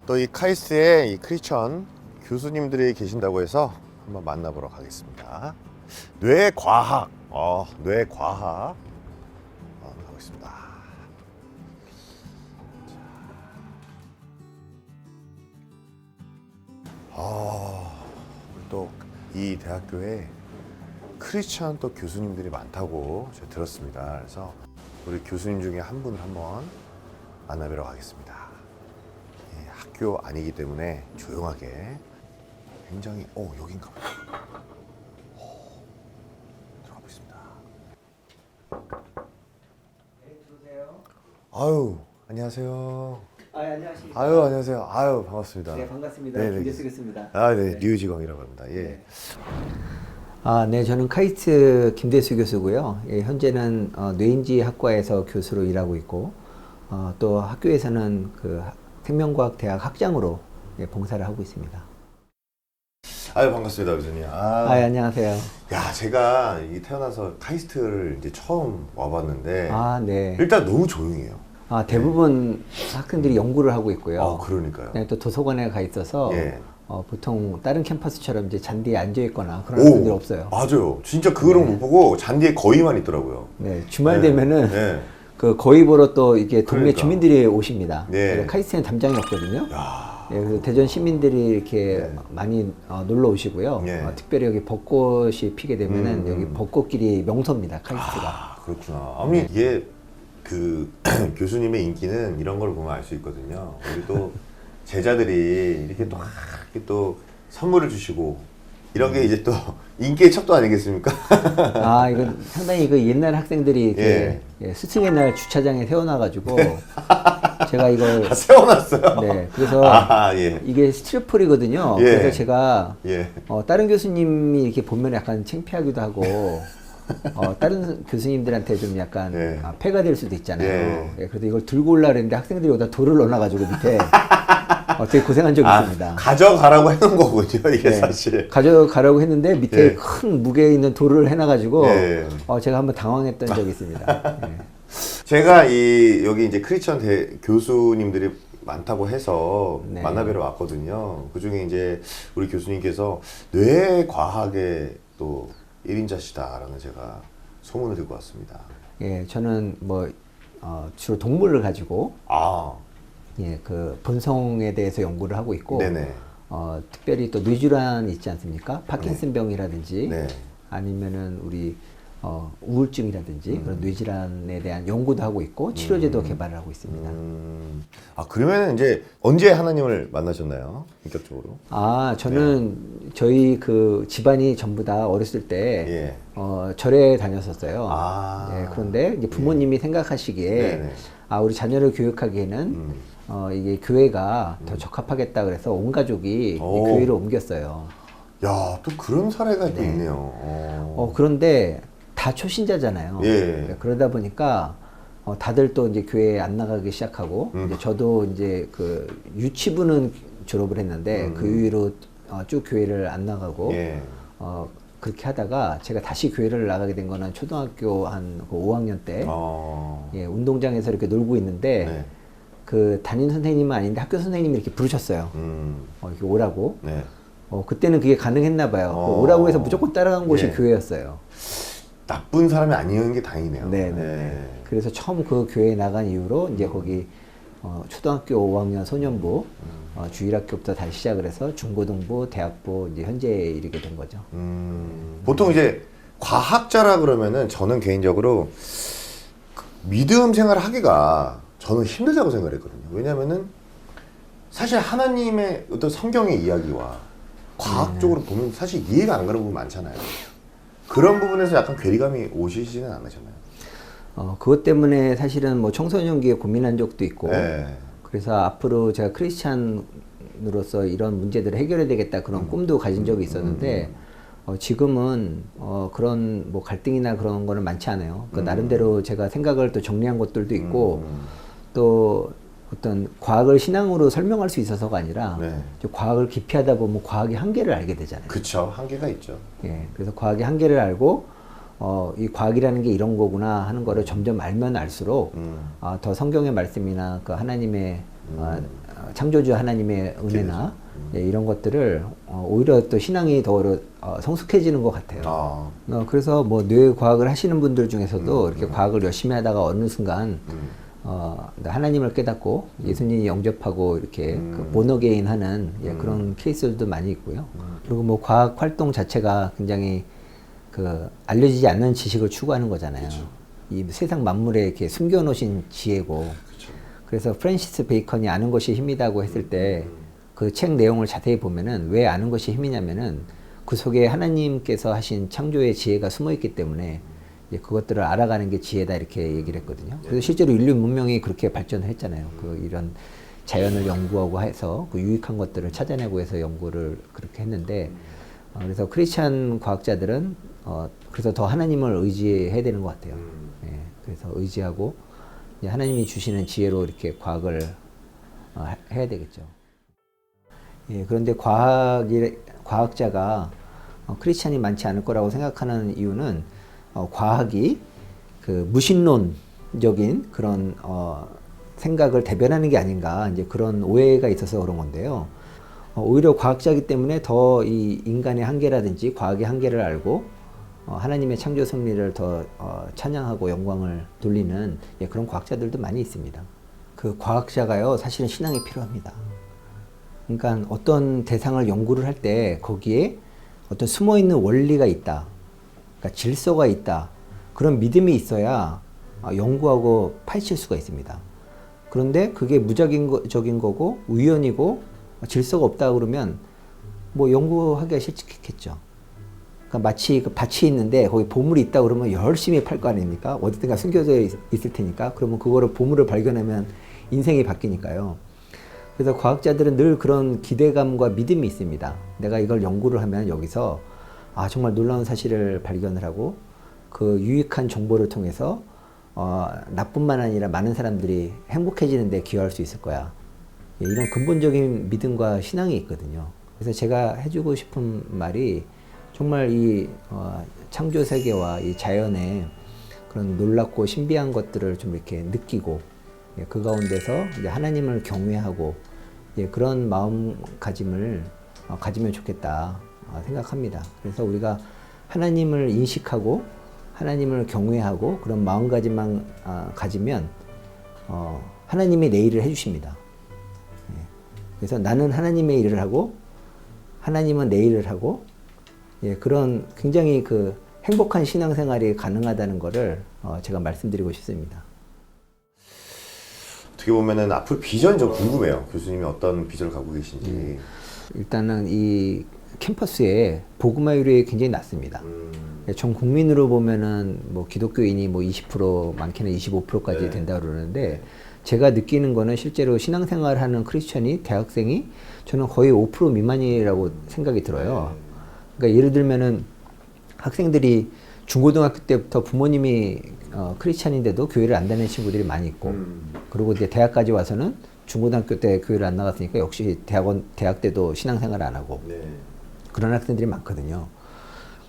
또 이 카이스트에 이 크리스천 교수님들이 계신다고 해서 한번 만나보러 가겠습니다. 뇌과학, 뇌과학 가보겠습니다. 또 이 대학교에 크리스천 또 교수님들이 많다고 제가 들었습니다. 그래서 우리 교수님 중에 한 분을 한번 만나뵈러 가겠습니다. 예, 학교 아니기 때문에 조용하게 굉장히 여긴가 봐요. 들어가 보겠습니다. 네, 들어오세요. 아유, 안녕하세요. 안녕하십니까. 아유, 안녕하세요. 아유, 반갑습니다. 네, 반갑습니다. 네네. 김대수겠습니다. 네, 류지광이라고 합니다. 예. 네, 저는 카이스트 김대수 교수고요. 예, 현재는 뇌인지 학과에서 교수로 일하고 있고, 또 학교에서는 그 생명과학대학 학장으로 봉사를 하고 있습니다. 아유, 반갑습니다, 교수님. 안녕하세요. 야, 제가 이 태어나서 카이스트를 이제 처음 와봤는데, 네. 일단 너무 조용해요. 대부분 학생들이 연구를 하고 있고요. 그러니까요. 네, 또 도서관에 가 있어서 예. 보통 다른 캠퍼스처럼 이제 잔디에 앉아 있거나 그런 학생들이 없어요. 맞아요. 진짜 그거를 못 보고 잔디에 거의만 있더라고요. 네, 주말 네. 되면은 네. 그 거의 보러 또 이게 동네 그러니까. 주민들이 오십니다. 네. 카이스트는 담장이 없거든요. 야. 예, 그래서 대전 시민들이 이렇게 네. 많이 놀러 오시고요. 네. 특별히 여기 벚꽃이 피게 되면은 여기 벚꽃길이 명소입니다. 카이스트가. 그렇구나. 아니, 이게 그 교수님의 인기는 이런 걸 보면 알 수 있거든요. 우리 또 제자들이 이렇게 또 선물을 주시고 이런 게 이제 또 인기의 척도 아니겠습니까? 이거 상당히 그 옛날 학생들이 이렇게 스승의 날 주차장에 세워놔가지고 제가 이걸 세워놨어요. 네, 그래서 예. 이게 스티로폴이거든요. 예. 그래서 제가 예. 다른 교수님이 이렇게 보면 약간 창피하기도 하고 다른 교수님들한테 좀 약간 예. 폐가 될 수도 있잖아요. 예. 그래서 이걸 들고 올라 그랬는데 학생들이 여기다 돌을 넣어놔가지고 밑에 되게 고생한 적이 있습니다. 가져가라고 해놓은 거군요, 이게 네. 사실. 가져가라고 했는데 밑에 예. 큰 무게 있는 돌을 해놔가지고 예. 제가 한번 당황했던 적이 있습니다. 예. 제가 여기 이제 크리스천 교수님들이 많다고 해서 네. 만나뵈러 왔거든요. 그 중에 이제 우리 교수님께서 뇌과학의 또 1인자시다라는 제가 소문을 듣고 왔습니다. 예, 저는 주로 동물을 가지고 그 본성에 대해서 연구를 하고 있고, 네네. 특별히 또 뇌질환이 있지 않습니까? 파킨슨병이라든지 네. 아니면은 우리 우울증이라든지 그런 뇌질환에 대한 연구도 하고 있고 치료제도 개발을 하고 있습니다. 그러면 이제 언제 하나님을 만나셨나요? 본격적으로? 저는 저희 그 집안이 전부 다 어렸을 때 절에 다녔었어요. 그런데 이제 부모님이 생각하시기에 네네. 우리 자녀를 교육하기에는 이게 교회가 더 적합하겠다 그래서 온 가족이 이 교회로 옮겼어요. 야, 또 그런 사례가 또 있네요. 그런데 다 초신자잖아요. 예. 그러다 보니까 다들 또 이제 교회에 안 나가기 시작하고 이제 저도 이제 그 유치부는 졸업을 했는데 그 이후로 쭉 교회를 안 나가고 그렇게 하다가 제가 다시 교회를 나가게 된 거는 초등학교 한 5학년 때 운동장에서 이렇게 놀고 있는데 그 담임 선생님은 아닌데 학교 선생님이 이렇게 부르셨어요. 이렇게 오라고. 그때는 그게 가능했나 봐요. 오라고 해서 무조건 따라간 곳이 교회였어요. 나쁜 사람이 아니는 게 다행이네요. 네. 그래서 처음 그 교회에 나간 이후로 이제 거기 초등학교 5학년 소년부 주일학교부터 다시 시작을 해서 중고등부, 대학부 이제 현재에 이르게 된 거죠. 보통 이제 과학자라 그러면은 저는 개인적으로 믿음 생활을 하기가 저는 힘들다고 생각을 했거든요. 왜냐면은 사실 하나님의 어떤 성경의 이야기와 과학적으로 보면 사실 이해가 안 가는 부분 많잖아요. 그런 부분에서 약간 괴리감이 오시지는 않으셨나요? 그것 때문에 사실은 청소년기에 고민한 적도 있고, 네. 그래서 앞으로 제가 크리스찬으로서 이런 문제들을 해결해야 되겠다 그런 꿈도 가진 적이 있었는데, 지금은 그런 갈등이나 그런 거는 많지 않아요. 나름대로 제가 생각을 또 정리한 것들도 있고, 또 어떤 과학을 신앙으로 설명할 수 있어서가 아니라 과학을 깊이 하다 보면 과학의 한계를 알게 되잖아요. 그쵸, 한계가 있죠. 그래서 과학의 한계를 알고 이 과학이라는 게 이런 거구나 하는 거를 점점 알면 알수록 더 성경의 말씀이나 그 하나님의 창조주 하나님의 은혜나 예, 이런 것들을 오히려 또 신앙이 더 성숙해지는 것 같아요. 그래서 뭐 뇌과학을 하시는 분들 중에서도 이렇게 과학을 열심히 하다가 어느 순간 하나님을 깨닫고 예수님 영접하고 이렇게 그 본어게인 하는 예, 그런 케이스들도 많이 있고요. 그리고 뭐 과학 활동 자체가 굉장히 그 알려지지 않는 지식을 추구하는 거잖아요. 그쵸. 이 세상 만물에 이렇게 숨겨놓으신 지혜고. 그쵸. 그래서 프랜시스 베이컨이 아는 것이 힘이다고 했을 때 그 책 내용을 자세히 보면은 왜 아는 것이 힘이냐면은 그 속에 하나님께서 하신 창조의 지혜가 숨어 있기 때문에 이제 그것들을 알아가는 게 지혜다 이렇게 얘기를 했거든요. 그래서 실제로 인류 문명이 그렇게 발전을 했잖아요. 그 이런 자연을 연구하고 해서 그 유익한 것들을 찾아내고 해서 연구를 그렇게 했는데 그래서 크리스찬 과학자들은 그래서 더 하나님을 의지해야 되는 것 같아요. 예, 그래서 의지하고 이제 하나님이 주시는 지혜로 이렇게 과학을 해야 되겠죠. 예, 그런데 과학자가 크리스찬이 많지 않을 거라고 생각하는 이유는 과학이 그 무신론적인 그런 생각을 대변하는 게 아닌가 이제 그런 오해가 있어서 그런 건데요. 오히려 과학자이기 때문에 더 이 인간의 한계라든지 과학의 한계를 알고 하나님의 창조 섭리를 더 찬양하고 영광을 돌리는 예, 그런 과학자들도 많이 있습니다. 그 과학자가요 사실은 신앙이 필요합니다. 그러니까 어떤 대상을 연구를 할 때 거기에 어떤 숨어있는 원리가 있다. 그러니까 질서가 있다. 그런 믿음이 있어야 연구하고 파헤칠 수가 있습니다. 그런데 그게 무작위적인 거고 우연이고 질서가 없다 그러면 뭐 연구하기가 싫겠죠. 그러니까 마치 그 밭이 있는데 거기 보물이 있다 그러면 열심히 팔 거 아닙니까? 어디든가 숨겨져 있을 테니까. 그러면 그거를 보물을 발견하면 인생이 바뀌니까요. 그래서 과학자들은 늘 그런 기대감과 믿음이 있습니다. 내가 이걸 연구를 하면 여기서 정말 놀라운 사실을 발견을 하고 그 유익한 정보를 통해서 나뿐만 아니라 많은 사람들이 행복해지는 데 기여할 수 있을 거야. 예, 이런 근본적인 믿음과 신앙이 있거든요. 그래서 제가 해주고 싶은 말이 정말 이 창조 세계와 이 자연의 그런 놀랍고 신비한 것들을 좀 이렇게 느끼고 예, 그 가운데서 이제 하나님을 경외하고 예, 그런 마음가짐을 가지면 좋겠다 생각합니다. 그래서 우리가 하나님을 인식하고 하나님을 경외하고 그런 마음가짐만 가지면 하나님이 내 일을 해주십니다. 예, 그래서 나는 하나님의 일을 하고 하나님은 내 일을 하고 예, 그런 굉장히 그 행복한 신앙생활이 가능하다는 것을 제가 말씀드리고 싶습니다. 어떻게 보면은 앞으로 비전이 좀 궁금해요. 교수님이 어떤 비전을 갖고 계신지. 일단은 이 캠퍼스에 복음화율이 굉장히 낮습니다. 전 국민으로 보면은 뭐 기독교인이 뭐 20% 많게는 25%까지 네. 된다 그러는데 제가 느끼는 거는 실제로 신앙생활하는 크리스천이 대학생이 저는 거의 5% 미만이라고 생각이 들어요. 그러니까 예를 들면은 학생들이 중고등학교 때부터 부모님이 크리스찬인데도 교회를 안 다니는 친구들이 많이 있고 그리고 이제 대학까지 와서는 중고등학교 때 교회를 안 나갔으니까 역시 대학 때도 신앙생활 안 하고 그런 학생들이 많거든요.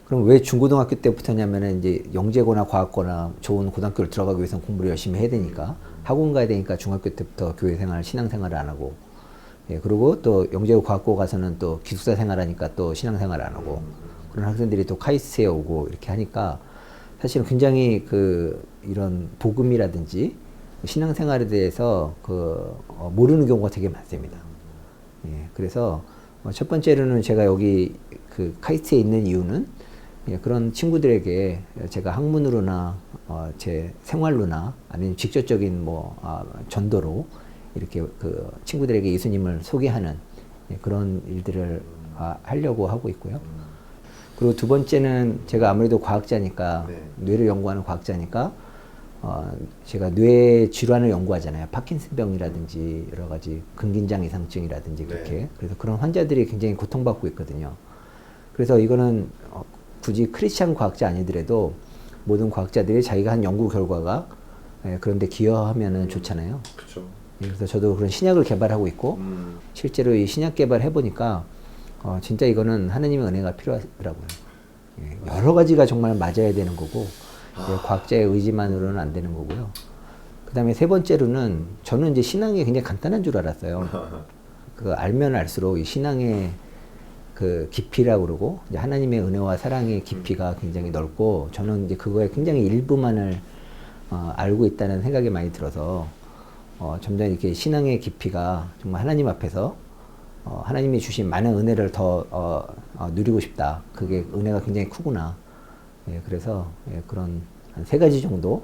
그럼 왜 중고등학교 때부터냐면은 이제 영재고나 과학고나 좋은 고등학교를 들어가기 위해서는 공부를 열심히 해야 되니까 학원 가야 되니까 중학교 때부터 교회 생활, 신앙생활을 안 하고 예, 그리고 또 영재고 과학고 가서는 또 기숙사 생활하니까 또 신앙생활 안 하고 그런 학생들이 또 카이스트에 오고 이렇게 하니까 사실은 굉장히 이런 복음이라든지 신앙생활에 대해서 모르는 경우가 되게 많습니다. 예, 그래서 첫 번째로는 제가 여기 카이스트에 있는 이유는 예, 그런 친구들에게 제가 학문으로나 제 생활로나 아니면 직접적인 전도로 이렇게 친구들에게 예수님을 소개하는 예, 그런 일들을 하려고 하고 있고요. 그리고 두 번째는 제가 아무래도 과학자니까 뇌를 연구하는 과학자니까 제가 뇌 질환을 연구하잖아요. 파킨슨병이라든지 여러 가지 근긴장 이상증이라든지 그렇게 그래서 그런 환자들이 굉장히 고통받고 있거든요. 그래서 이거는 굳이 크리스찬 과학자 아니더라도 모든 과학자들이 자기가 한 연구 결과가 그런데 기여하면은 좋잖아요. 그렇죠. 그래서 저도 그런 신약을 개발하고 있고 실제로 이 신약 개발해 보니까 진짜 이거는 하나님의 은혜가 필요하더라고요. 예, 여러 가지가 정말 맞아야 되는 거고 과학자의 의지만으로는 안 되는 거고요. 그 그다음에 세 번째로는 저는 이제 신앙이 굉장히 간단한 줄 알았어요. 그 알면 알수록 이 신앙의 그 깊이라고 그러고 이제 하나님의 은혜와 사랑의 깊이가 굉장히 넓고 저는 이제 그거에 굉장히 일부만을 알고 있다는 생각이 많이 들어서 점점 이렇게 신앙의 깊이가 정말 하나님 앞에서 하나님이 주신 많은 은혜를 더 누리고 싶다. 그게 은혜가 굉장히 크구나. 예, 그래서 예, 그런 한 3가지 정도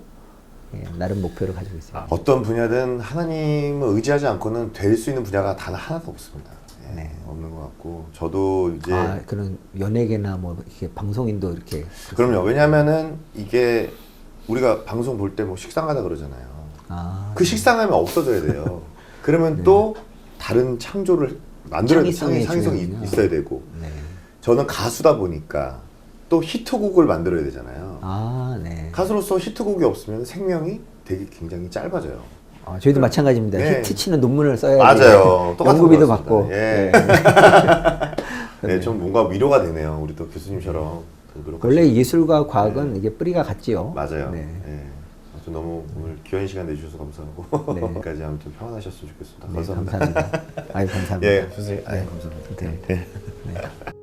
예, 나름 목표를 가지고 있어요. 어떤 분야든 하나님을 의지하지 않고는 될 수 있는 분야가 단 하나도 없습니다. 예, 네. 없는 것 같고 저도 이제 그런 연예계나 뭐 이렇게 방송인도 이렇게 그럼요. 왜냐하면은 이게 우리가 방송 볼 때 뭐 식상하다 그러잖아요. 그 식상하면 없어져야 돼요. 그러면 네. 또 다른 창조를 만들어야 창의성이 창의성이 중요하군요. 있어야 되고 네. 저는 가수다 보니까 또 히트곡을 만들어야 되잖아요. 네. 가수로서 히트곡이 없으면 생명이 되게 굉장히 짧아져요. 저희도 마찬가지입니다. 네. 히트 치는 논문을 써야 돼요. 맞아요. 똑같은 연구비도 것 받고. 같습니다. 예. 네. 네, 좀 뭔가 위로가 되네요. 우리 또 교수님처럼. 원래 예술과 과학은 이게 뿌리가 같지요. 맞아요. 네. 네. 아무튼 너무 오늘 귀한 시간 내주셔서 감사하고 네. 여기까지 아무튼 평안하셨으면 좋겠습니다. 네, 감사합니다. 감사합니다. 감사합니다. 예, 교수님. 네. 감사합니다. 네. 네. 네.